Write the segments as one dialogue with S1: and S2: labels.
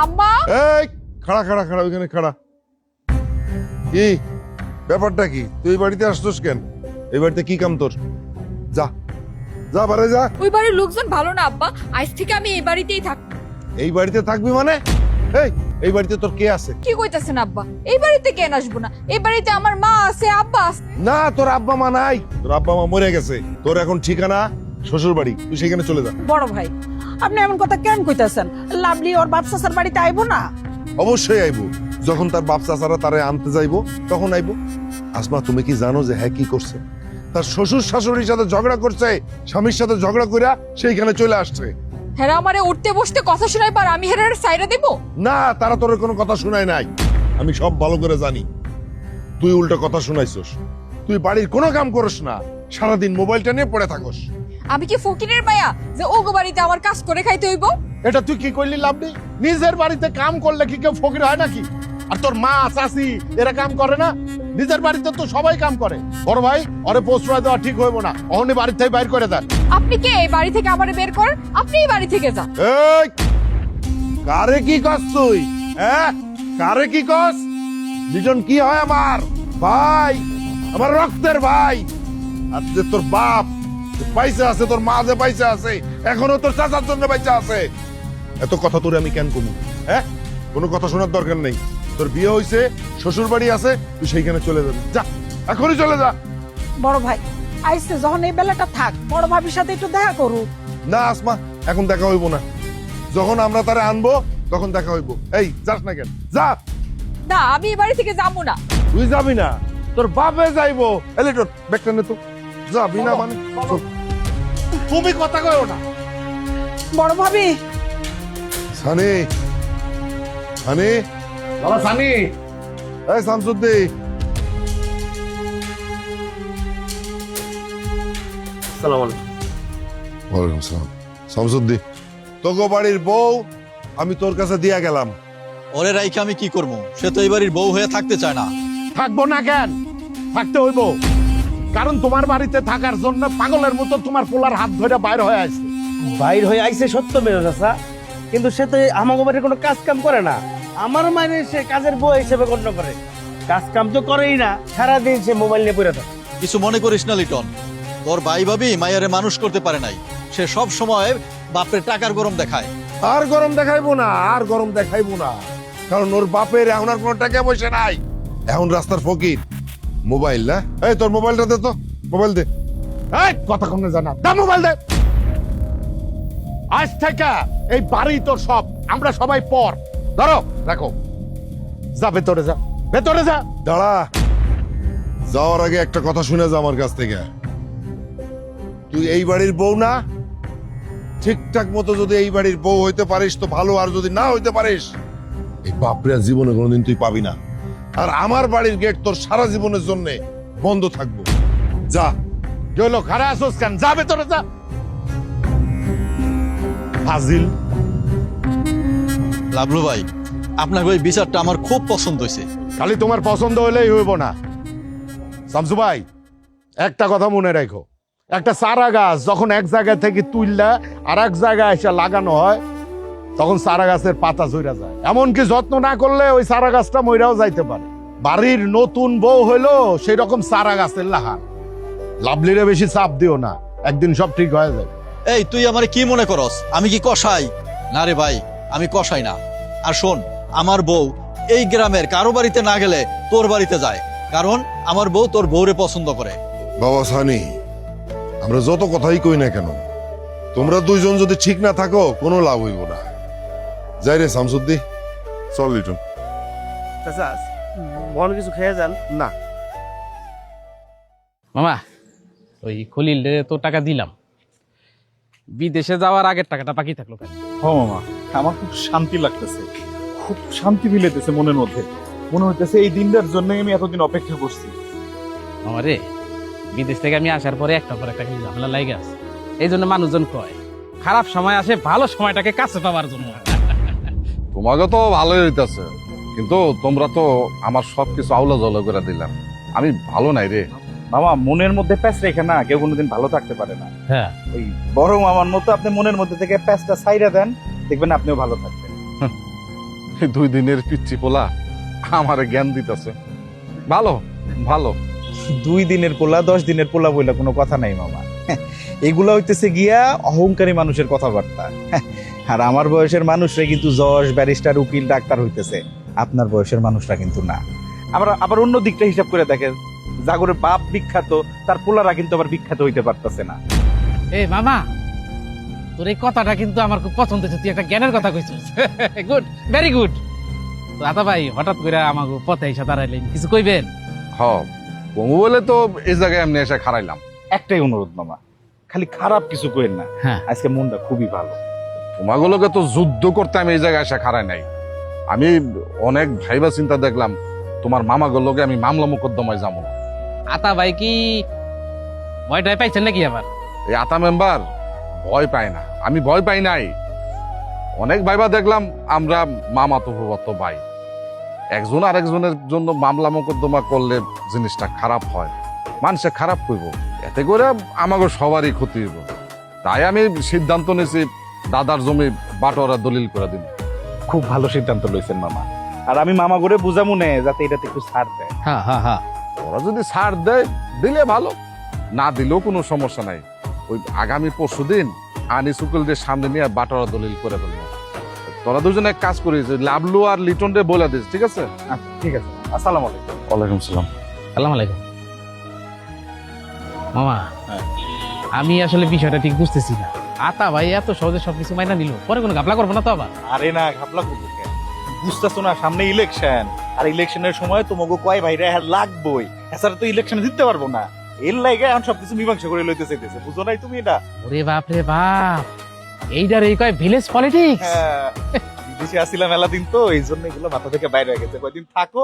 S1: আম্মা
S2: এই খাড়া খাড়া খাড়া ওইখানে খাড়া। কি ব্যাপারটা কি? তুই এই বাড়িতে আসছিস কেন? এই বাড়িতে কি কাম তোর? যা যা বারে যা।
S1: ওই বাড়ির লোকজন ভালো না আব্বা, আজ থেকে আমি এই বাড়িতেই থাকবো।
S2: এই বাড়িতে থাকবি মানে? এই বাড়িতে তোর কে আছে?
S1: কি কইতাছেন আব্বা? এই বাড়িতে কেন আসবো না? এই বাড়িতে আমার মা আছে, আব্বা আছে।
S2: না, তোর আব্বা মা নাই। তোর আব্বা মা মরে গেছে। তোর এখন ঠিকানা শ্বশুর বাড়ি, তুই সেখানে চলে যা।
S3: বড় ভাই, আপনি এমন কথা কেন কইতাছেন? লাভলি ওর বাপ চাচার বাড়িতে আইবো না?
S2: অবশ্যই আইবো। যখন তার বাপ চাচারা তারে আনতে যাইবো তখন আইবো। আসমা, তুমি কি জানো যে হ্যাঁ কি করছে? তার শ্বশুর শাশুড়ির সাথে ঝগড়া করছে, স্বামীর সাথে ঝগড়া কইরা সেইখানে চলে আসছে।
S1: হেরা আমারে উঠতে বসতে কথা শোনাই পার, আমি হেরার সাইরা দেব?
S2: না, তারা তোর কোনো কথা শোনায় নাই। আমি সব ভালো করে জানি। তুই উল্টো কথা শোনাইছস। তুই বাড়ির কোনো কাম করিস না, সারাদিন মোবাইলটা নিয়ে পড়ে থাকস।
S1: আমি কি ফকিরের মায়া যে ওগো বাড়িতে আমার কাজ করে খাইতে হইব?
S4: এটা তুই কি করলি লাভলি? নিজের বাড়িতে কাম করলে কি কেউ ফকির হয় নাকি? আর তোর মা চাচি এরা কাম করে না? নিজের বাড়িতে তো সবাই কাম করে। বড় ভাই, ওরে প্রশ্রয় দেওয়া ঠিক হইব না। অহনি বাড়ি থেকে বাইর করে দেন।
S1: আপনি কে এই বাড়ি থেকে আমারে বের করেন? আপনি এই বাড়ি থেকে যান।
S2: এই কারে কি কস তুই? হ্যাঁ, কারে কি কস? দুজন কি হয় আমার ভাই, আমার রক্তের ভাই। আর যে তোর বাপ যে পয়সা আছে, তোর মা যে পয়সা আছে, এখনো তোর চাচার জন্য পয়সা আছে। এত কথা তোরে আমি কেন কমু? হ্যাঁ, কোনো কথা শোনার দরকার নেই। তোর বিয়ে হইছে, শ্বশুর বাড়ি আছে, তুই সেইখানে চলে যাবি। যা, এখনই চলে যা।
S3: বড় ভাই আইসে যখন এই বেলাটা থাক, বড় ভাবির সাথে একটু দেখা করুক।
S2: না আসমা, এখন দেখা হইব না। যখন আমরা তারে আনবো তখন দেখা হইব। এই যাস না কেন? যা।
S1: না, আমি এই বাড়ি থেকে যাবো না।
S2: তুই যাবি না, তোর বাপে যাইবো। এলে তোর ব্যাগটা নে তো। যাবি না মানে চল।
S4: তুমি কথা কইও না।
S3: বড় ভাবি,
S2: সানি, সানি,
S4: বাবা সানি,
S2: এই শামসুদ্দি। ওয়ালাইকুম আসসালাম। শামসুদ্দি, তোগো বাড়ির বউ আমি তোর কাছে দিয়া গেলাম।
S5: ওরে রাইকে আমি কি করবো? সে তো এই বাড়ির বউ হয়ে থাকতে চায় না।
S4: থাকবো না কেন? থাকতে হইব। কারণ তোমার বাড়িতে থাকার জন্য পাগলের মতো তোমার পোলার হাত ধরে বাইর হয়ে আসছে।
S6: বাইর হয়ে আইসে সত্য মেয়ে চাচা, কিন্তু সে তো আমাকে বাড়ির কোনো কাজ কাম করে না। আমার মানে সে কাজের বউ হিসেবে গণ্য করে। কাজ কাম তো করেই না, সারাদিন সে মোবাইল নিয়ে পড়ে থাকে।
S5: কিছু মনে করিস না লিটন, তোর ভাই ভাবি মায়ারে মানুষ করতে পারে নাই। সে সব সময় বাপের টাকার গরম দেখায়।
S2: আর গরম দেখাইবো না, আর গরম দেখাইবো না। কারণ ওর বাপের এখন আর কোনো টাকা পয়সা নাই। এখন রাস্তার ফকির। মোবাইল না? এই তোর মোবাইলটা দে তো, মোবাইল দে।
S4: এই কথা কমনে জানা, দা মোবাইল দে। আজ থেকে এই বাড়ি তোর সব, আমরা সবাই পর। ধরো, রাখো। যা ভেতরে যা, ভেতরে যা।
S2: দাঁড়া, যাওয়ার আগে একটা কথা শুনে যা আমার কাছ থেকে। তুই এই বাড়ির বউ না? ঠিকঠাক মতো যদি এই বাড়ির বউ হইতে পারিস তো ভালো, আর যদি না হইতে পারিস এই বাপরা জীবনে কোনোদিন তুই পাবি না। আর আমার বাড়ির গেট তোর সারা জীবনের জন্য বন্ধ থাকবো। যা।
S4: গেলো খারা আসোস কেন? যা ভেতরে যা। ফাজিল।
S5: লাভলু ভাই, আপনার ওই বিচারটা আমার খুব পছন্দ হয়েছে।
S4: খালি তোমার পছন্দ হলেই হইব না শামসু ভাই, একটা কথা মনে রাখো। একটা চারা গাছ যখন এক জায়গা থেকে তুললা আর এক জায়গায় এসে লাগানো হয়, তখন চারা গাছের পাতা ঝরে যায়। এমনকি যত্ন না করলে ওই চারা গাছটা মইরাও যাইতে পারে। বাড়ির নতুন বউ হইলো সেই রকম চারা গাছের লাহান। লাভলিরে বেশি চাপ দিও না, একদিন সব ঠিক হয়ে যাবে।
S5: এই তুই আমারে কি মনে করস? আমি কি কসাই? না রে ভাই, আমি কসাই না। আর শোন, আমার বউ এই গ্রামের কারো বাড়িতে না গেলে তোর বাড়িতে যায়, কারণ আমার বউ তোর বউরে পছন্দ করে।
S2: বাবা সানি, আমরা যত কথাই কই না কেন, তোমরা দুইজন যদি ঠিক না থাকো কোনো লাভ হইব না। যাই রে শামসুদ্দি, চল লিটন।
S6: চাচা মন কিছু খেয়ে যান না।
S7: মামা, ওই খলিল তো টাকা দিলাম, বিদেশে যাওয়ার আগের টাকাটা বাকি থাকলো কেন?
S8: ও মামা, আমার খুব শান্তি লাগতেছে, খুব শান্তি মিলেতেছে মনের মধ্যে। মনে হইতেছে এই দিনটার জন্য আমি এতদিন অপেক্ষা করছি।
S7: মামা রে, বিদেশ থেকে আমি আসার পরে একটা পর একটা কিন্তু ঝামেলা লাগে আছে। এই জন্য মানুষজন কয় খারাপ সময় আসে ভালো সময়টাকে কাছে পাওয়ার জন্য।
S9: তোমাকে তো ভালোই হইতাছে, কিন্তু তোমরা তো আমার সবকিছু আউলা জলা করে দিলাম। আমি ভালো নাই রে
S8: মামা, মনের মধ্যে প্যাঁচ রেখে না কেউ কোনোদিন ভালো থাকতে পারে না।
S7: হ্যাঁ,
S8: ওই বড় মামার মতো আপনি মনের মধ্যে থেকে প্যাঁচটা ছাইরা দেন, দেখবেন আপনিও ভালো থাকবেন।
S9: এই 2 দিনের পিচ্ছি পোলা আমারে জ্ঞান দিতেছে। ভালো ভালো।
S8: 2 দিনের পোলা 10 দিনের পোলা বইলা কোনো কথা নাই মামা। এগুলা হইতেছে গিয়া অহংকারী মানুষের কথাবার্তা। আর আমার বয়সের মানুষরা কিন্তু জজ, ব্যারিস্টার, উকিল, ডাক্তার হইতেছে, আপনার বয়সের মানুষরা কিন্তু না। আবার অন্য দিকটা হিসাব করে দেখেন, জাগরের বাপ বিখ্যাত, তার পোলারা কিন্তু আবার বিখ্যাত হইতে পারতেছে না।
S7: এ মামা, তোর এই কথাটা কিন্তু আমার খুব পছন্দ হয়েছে। তুই একটা জ্ঞানের কথা কইছিস। Good, very good. তো আতা ভাই হঠাৎ করে আমাকে পথে এসে দাঁড়াইলেন, কিছু কইবেন?
S9: হ কমু বলে তো এই জায়গায় এমনি এসে খারাইলাম।
S8: একটাই অনুরোধ মামা, খালি খারাপ কিছু কইেন না।
S7: হ্যাঁ।
S8: আজকে মনটা খুবই ভালো।
S9: তোমাগুলোকে তো যুদ্ধ করতে আমি এই জায়গায় এসে খারাই নাই। আমি অনেক ভাইবা চিন্তা দেখলাম তোমার মামাগুলোকে আমি মামলা মোকদ্দমায় যাবো না।
S7: আতা ভাই কি ভয়টাই পাইছেন নাকি আবার?
S9: এই আতা মেম্বার ভয় পায় না, আমি ভয় পাই নাই। অনেক ভাইবা দেখলাম আমরা মামা তো ভাই, একজন আরেকজনের জন্য মামলা মোকদ্দমা করলে জিনিসটা খারাপ হয়, মানুষে খারাপ করবো, এতে করে আমাকে সবারই ক্ষতি হইব। তাই আমি সিদ্ধান্ত নিয়েছি দাদার জমি বাটোয়ারা দলিল করে দিন।
S8: খুব ভালো সিদ্ধান্ত লইছেন মামা। আর আমি মামা করে বুঝামু নে যাতে এটাতে একটু ছাড় দেয়।
S7: হ্যাঁ হ্যাঁ হ্যাঁ,
S9: ওরা যদি ছাড় দেয় দিলে ভালো, না দিলেও কোনো সমস্যা নাই। ওই আগামী পরশু দিন আনিস উকিলদের সামনে নিয়ে বাটোয়ারা দলিল করে ফেলবো। তোরা দুজনে এক কাজ করিস, লাবলু আর লিটন রে বলে দিস, ঠিক আছে?
S8: আচ্ছা, ঠিক আছে। আসসালামু আলাইকুম।
S9: ওয়ালাইকুম সালাম।
S7: সালাম আলাইকুম। মামা, আমি আসলে বিষয়টা ঠিক বুঝতেছি না। আতা ভাই এত সহজে সবকিছু মাইনা নিল, পরে কোনো ঘাপলা করবো না তো আবার?
S8: আরে না, ঘাপলা করবো কেন? বুঝতেছো না, সামনে ইলেকশন, আর ইলেকশনের সময় তোমাকে কয় ভাইরা লাগবই, এছাড়া তো ইলেকশনে জিততে পারবো না। এর লাগে এখন সবকিছু মীমাংসা করে লইতে চাইতেছে, বুঝো নাই তুমি এটা?
S7: ওরে বাপ রে বাপ, এইটার এই কয় ভিলেজ পলিটিক্স।
S8: হ্যাঁ, বিদেশে আসিলাম মেলা দিন, তো এই জন্য এগুলো মাথা থেকে বাইরে হয়ে গেছে। কয়দিন থাকো।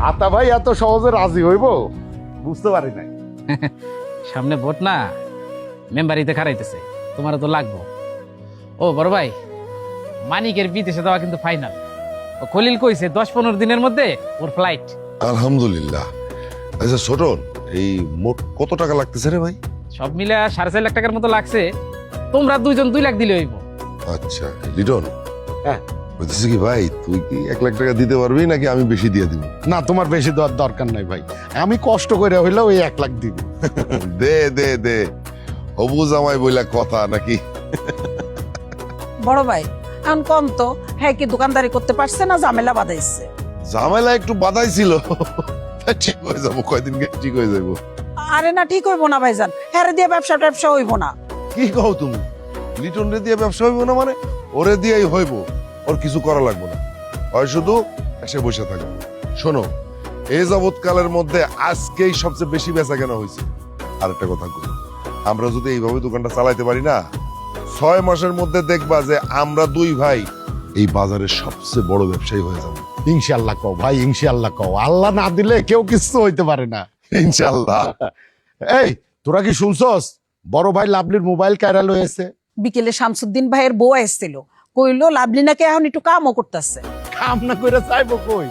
S4: আতা ভাই এত সহজে রাজি হইব বুঝতে পারি নাই।
S7: সামনে ভোট না, মেম্বারিতে খারাইতেছে, তোমার তো লাগবো। ও বড় ভাই, মানিকের বিদেশে দেওয়া কিন্তু ফাইনাল। ও খলিল কইছে 10-15 দিনের মধ্যে ওর ফ্লাইট।
S2: আলহামদুলিল্লাহ। আচ্ছা ছোটন, এই মোট কত টাকা লাগতেছে রে ভাই?
S7: সব মিলে 4.5 লাখ টাকার মতো লাগছে। তোমরা দুইজন 2 লাখ দিলে হইব।
S2: আচ্ছা লিটন,
S4: হ্যাঁ
S2: বলতেছি কি ভাই, তুই কি 1 লাখ টাকা দিতে পারবি নাকি আমি বেশি দিয়ে দিব?
S4: না, তোমার বেশি দেওয়ার দরকার নাই ভাই, আমি কষ্ট করে হইলেও ওই 1 লাখ দিব।
S2: দে দে দে, হবু জামাই বইলা কথা নাকি?
S3: বড় ভাই এখন কম তো, হ্যাঁ কি দোকানদারি করতে পারছে না ঝামেলা বাঁধাইছে?
S2: ঝামেলা একটু বাধাই ছিল, ঠিক হয়ে যাবো, কয়দিন গেলে ঠিক হয়ে যাবো।
S3: আরে না, ঠিক হইব না ভাইজান, হ্যাঁ দিয়ে ব্যবসা হইব না।
S2: কি কও তুমি? লিটন রে দিয়ে ব্যবসা হইব না মানে? ওরে দিয়েই হইব, ওর কিছু করা লাগবে না, হয় শুধু এসে বসে থাকবে। শোনো, এই যাবৎকালের মধ্যে আজকেই সবচেয়ে বেশি বেচা কেনা হয়েছে। আর একটা কথা কই, আমরা যদি এইভাবে দোকানটা চালাইতে পারি না, 6 মাসের মধ্যে দেখবা যে আমরা 2 ভাই এই বাজারের সবচেয়ে বড় ব্যবসায়ী হয়ে যাবো।
S4: ইনশাআল্লাহ কও ভাই, ইনশাআল্লাহ কও, আল্লাহ না দিলে কেউ কিছু হইতে পারে না।
S2: ইনশাআল্লাহ।
S4: এই তোরা কি শুনছস, বড় ভাই লাভলির মোবাইল কায়রা লয়েছে?
S3: বিকেলে শামসুদ্দিন ভাইয়ের বউ আসছিল, কইলো লাভলিনাকে এখন একটু কামও করতেছে।
S4: কাম না কইরা চাইবো কই?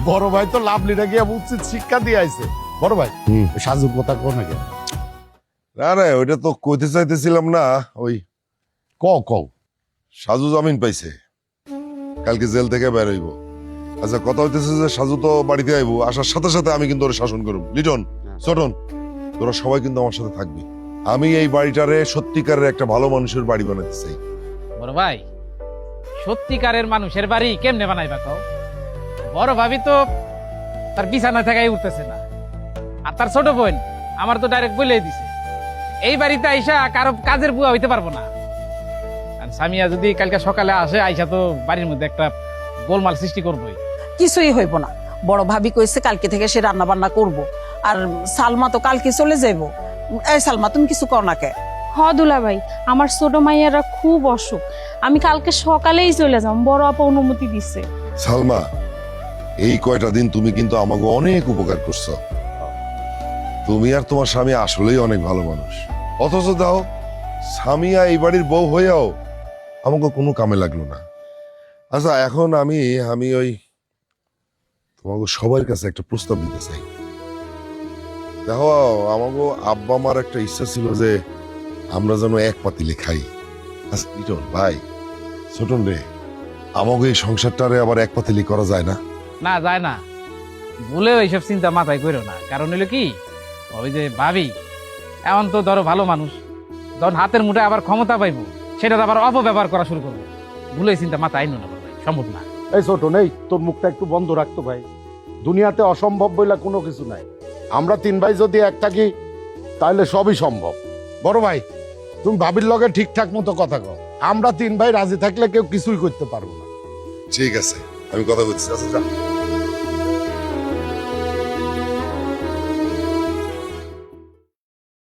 S4: বড় ভাই তো লাভলিটা গিয়ে উচিত শিক্ষা দিয়ে আইছে। বড় ভাই সাজুর কথা কো না কেন?
S2: না না, ওইটা তো কইতে চাইতেছিলাম না। ওই
S4: কও।
S2: সাজু জামিন পাইছে, কালকে জেল থেকে বের হইব। আচ্ছা কথা হইতেছে যে সাজু তো বাড়িতে আইবো, আসার সাথে সাথে আমি কিন্তু ওরে শাসন করব। লিটন, ছোটন, তোরা সবাই কিন্তু আমার সাথে থাকবি। আমি এই বাড়িটারে সত্যিকারের একটা ভালো মানুষের বাড়ি বানাতে চাই।
S7: বড় ভাই, সত্যিকারের মানুষের বাড়ি কেমনে বানাইবা কও? বড় ভাবি তো তার বিছানা থেকেই উঠতেছে না, আর তার ছোট বোন আমার তো ডাইরেক্ট বলেই দিছে এই বাড়িতে আইসা কারো কাজের বুয়া হইতে পারবো না। আর সামিয়া যদি কালকে সকালে আসে, আইসা তো বাড়ির মধ্যে একটা গোলমাল সৃষ্টি করবোই।
S3: কিছুই হইব না, বড় ভাবি কইছে কালকে থেকে সে রান্না বান্না করব। আর সালমা তো কালকে চলে যাইব। এই সালমা, তুমি কিছু কর না কে?
S10: হ দুলা ভাই, আমার ছোট মাইয়ারা খুব অসুখ, আমি কালকে সকালেই চলে যাব, বড় আপা অনুমতি দিছে।
S2: সালমা, এই কয়টা দিন তুমি কিন্তু আমাকে অনেক উপকার করছো। তুমি আর তোমার স্বামী আসলেই অনেক ভালো মানুষ। অথচ দাও, স্বামীয়া এই বাড়ির বউ হয়েও আমাকে কোনো কামে লাগলো না। আচ্ছা এখন আমি ওই তোমাকে সবার কাছে একটা প্রস্তাব দিতে চাই। দেখো, আমাকে আব্বা মার একটা ইচ্ছা ছিল যে আমরা যেন এক পাতিলে খাই। আচ্ছা লিটন ভাই, ছোটন রে, আমাকে এই সংসারটারে আবার এক পাতিলি করা যায় না?
S7: না যায় না, ভুলেও এইসব চিন্তা মাথায় করো না। কারণ হইলো কি, ওই যে ভাবি এমন তো ধরো ভালো মানুষ, যখন হাতের মুঠে আবার ক্ষমতা পাইবো সেটা আবার অপব্যবহার করা শুরু করবো। ভুলে এই চিন্তা মাথায় আইনো না ভাই, সম্ভব না।
S4: এই ছোট নেই, তোর মুখটা একটু বন্ধ রাখতো ভাই। দুনিয়াতে অসম্ভব বইলা কোনো কিছু নাই। আমরা 3 ভাই যদি এক থাকি তাহলে সবই সম্ভব। বড় ভাই, তুমি ভাবির লগে ঠিকঠাক মতো কথা কও। আমরা 3 ভাই রাজি থাকলে কেউ কিছুই করতে পারবো না।
S2: ঠিক আছে, আমি কথা বলছি। আচ্ছা যা।